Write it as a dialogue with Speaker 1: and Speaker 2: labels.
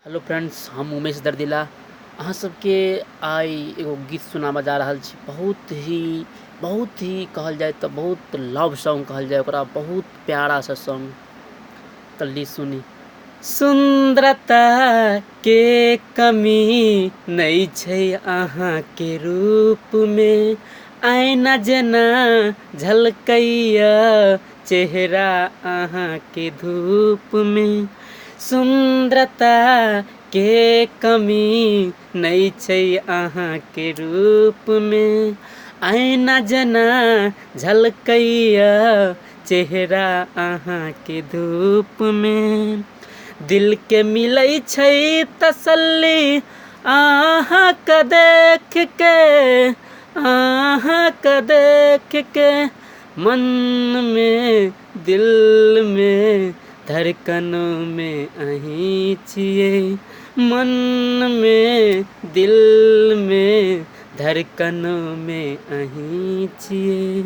Speaker 1: Hello friends, हम उमेश दर्दिला अहाँ सबके आइ एगो गीत सुनाबऽ जा रहल छी। बहुत ही कहल जाए तऽ बहुत लव सॉन्ग कहल जाए ओकरा, बहुत प्यारा सा सॉन्ग। कल्ली सुनी। सुंदरता के कमी नहीं छै अहाँ के रूप में, आईना जेना झलकैया चेहरा अहाँ के धूप में। सुंदरता के कमी नहीं छै अहाँ के रूप में, आईना जेना झलकैया चेहरा अहाँ के धूप में। दिल के मिलै छै तसल्ली अहाँ के देख के, अहाँ के देख के। मन में दिल में धड़कनों में अहीं छियै, मन में दिल में धड़कनों में अहीं छियै।